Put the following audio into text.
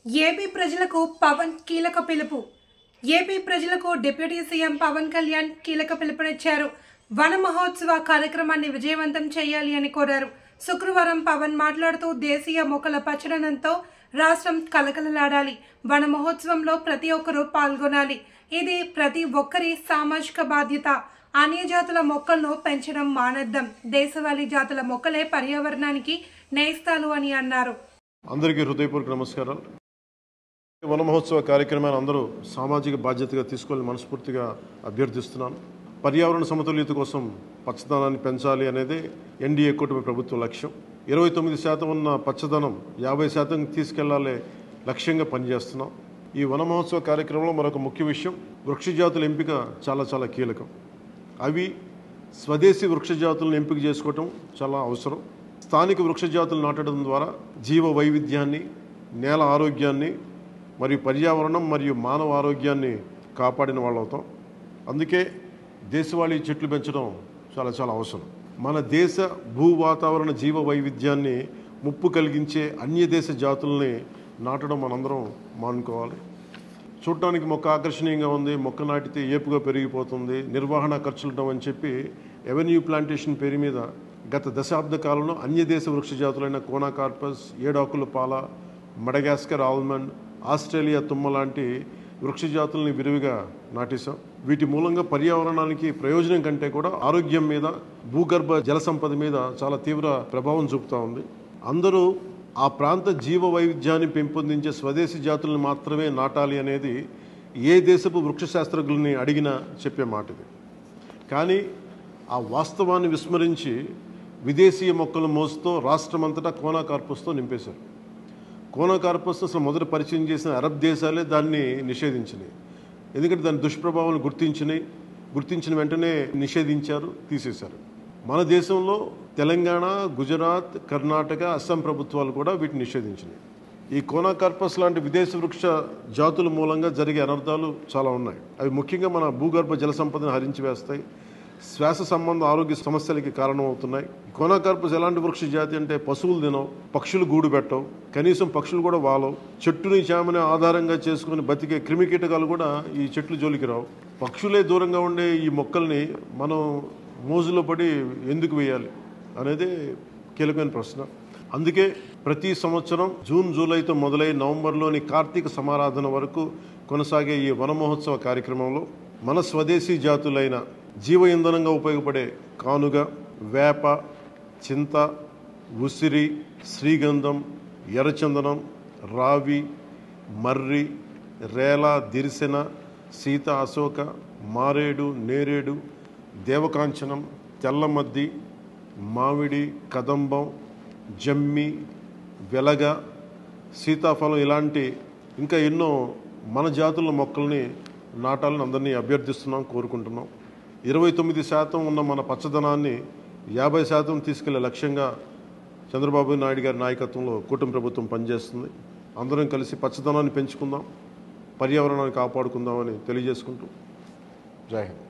AP ప్రజలకు పవన్ కీలక పిలుపు. ఏపీ ప్రజలకు డిప్యూటీ సీఎం పవన్ కళ్యాణ్ కీలక పిలుపునిచ్చారు. వన మహోత్సవ కార్యక్రమాన్ని విజయవంతం చేయాలి అని కోరారు. శుక్రవారం పవన్ మాట్లాడుతూ దేశీయ మొక్కల పచ్చదనంతో రాష్ట్రం కలకలలాడాలి. వన మహోత్సవంలో ప్రతి ఒక్కరూ పాల్గొనాలి. ఇది ప్రతి ఒక్కరి సామాజిక బాధ్యత. అన్య జాతుల మొక్కలను పెంచడం మానేద్దాం. దేశవాళీ జాతుల మొక్కలే పర్యావరణానికి నేస్తాలు అని అన్నారు. అందరికీ హృదయపూర్వక నమస్కారాలు. వన మహోత్సవ కార్యక్రమాన్ని అందరూ సామాజిక బాధ్యతగా తీసుకోవాలని మనస్ఫూర్తిగా అభ్యర్థిస్తున్నాను. పర్యావరణ సమతుల్యత కోసం పచ్చదనాన్ని పెంచాలి అనేది ఎన్డీఏ కూటమి ప్రభుత్వ లక్ష్యం. 29% ఉన్న పచ్చదనం 50% తీసుకెళ్లాలే లక్ష్యంగా పనిచేస్తున్నాం. ఈ వన మహోత్సవ కార్యక్రమంలో మరొక ముఖ్య విషయం, వృక్ష జాతుల ఎంపిక చాలా కీలకం. అవి స్వదేశీ వృక్ష జాతులను ఎంపిక చేసుకోవటం చాలా అవసరం. స్థానిక వృక్ష జాతులు నాటడం ద్వారా జీవ వైవిధ్యాన్ని, నేల ఆరోగ్యాన్ని మరియు పర్యావరణం మరియు మానవ ఆరోగ్యాన్ని కాపాడిన వాళ్ళు అవుతాం. అందుకే దేశవాళీ చెట్లు పెంచడం చాలా అవసరం. మన దేశ భూ వాతావరణ జీవ వైవిధ్యాన్ని ముప్పు కలిగించే అన్య దేశ జాతుల్ని నాటడం మనందరం మానుకోవాలి. చూడటానికి మొక్క ఆకర్షణీయంగా ఉంది, మొక్క నాటితే ఏపుగా పెరిగిపోతుంది, నిర్వహణ ఖర్చులుంటాం అని చెప్పి ఎవెన్యూ ప్లాంటేషన్ పేరు మీద గత దశాబ్ద కాలంలో అన్యదేశ వృక్ష జాతులైన కోనాకార్పస్, ఏడాకుల పాల, మడగాస్కర్ ఆల్మండ్, ఆస్ట్రేలియా తుమ్మ లాంటి వృక్ష జాతుల్ని విరివిగా నాటేశాం. వీటి మూలంగా పర్యావరణానికి ప్రయోజనం కంటే కూడా ఆరోగ్యం మీద, భూగర్భ జల సంపద మీద చాలా తీవ్ర ప్రభావం చూపుతూ ఉంది. అందరూ ఆ ప్రాంత జీవ వైవిధ్యాన్ని పెంపొందించే స్వదేశీ జాతులను మాత్రమే నాటాలి అనేది ఏ దేశపు వృక్ష శాస్త్రజ్ఞుల్ని అడిగినా చెప్పే మాట ఇది. కానీ ఆ వాస్తవాన్ని విస్మరించి విదేశీయ మొక్కల మోసుతో రాష్ట్రమంతటా కోనాకార్పస్తో నింపేశారు. కోనాకార్పస్ అసలు మొదట పరిచయం చేసిన అరబ్ దేశాలే దాన్ని నిషేధించినాయి. ఎందుకంటే దాని దుష్ప్రభావాలను గుర్తించిన వెంటనే నిషేధించారు, తీసేశారు. మన దేశంలో తెలంగాణ, గుజరాత్, కర్ణాటక, అస్సాం ప్రభుత్వాలు కూడా వీటిని నిషేధించినాయి. ఈ కోనాకార్పస్ లాంటి విదేశ వృక్ష జాతుల మూలంగా జరిగే అనర్థాలు చాలా ఉన్నాయి. అవి ముఖ్యంగా మన భూగర్భ జల సంపదను హరించి వేస్తాయి, శ్వాస సంబంధ ఆరోగ్య సమస్యలకి కారణమవుతున్నాయి. కోనాకార్పస్ ఎలాంటి వృక్ష జాతి అంటే పశువులు తినవు, పక్షులు గూడు పెట్టవు, కనీసం పక్షులు కూడా వాలవు. చెట్టుని చేమని ఆధారంగా చేసుకుని బతికే క్రిమికీటకాలు కూడా ఈ చెట్లు జోలికి రావు. పక్షులే దూరంగా ఉండే ఈ మొక్కల్ని మనం మోజులో పడి ఎందుకు వేయాలి అనేది కీలకమైన ప్రశ్న. అందుకే ప్రతి సంవత్సరం జూన్, జూలైతో మొదలై నవంబర్లోని కార్తీక సమారాధన వరకు కొనసాగే ఈ వన మహోత్సవ కార్యక్రమంలో మన స్వదేశీ జాతులైన జీవ ఇంధనంగా ఉపయోగపడే కానుగ, వేప, చింత, ఉసిరి, శ్రీగంధం, ఎర్రచందనం, రావి, మర్రి, రేల, దిరిసెన, సీత, అశోక, మారేడు, నేరేడు, దేవకాంచనం, తెల్లమద్ది, మామిడి, కదంబం, జమ్మి, వెలగ, సీతాఫలం ఇలాంటి ఇంకా ఎన్నో మన జాతుల మొక్కల్ని నాటాలని అందరినీ అభ్యర్థిస్తున్నాం, కోరుకుంటున్నాం. 29% ఉన్న మన పచ్చదనాన్ని 50% తీసుకెళ్లే లక్ష్యంగా చంద్రబాబు నాయుడు గారి నాయకత్వంలో కూటమి ప్రభుత్వం పనిచేస్తుంది. అందరం కలిసి పచ్చదనాన్ని పెంచుకుందాం, పర్యావరణాన్ని కాపాడుకుందామని తెలియజేసుకుంటూ జై హింద్.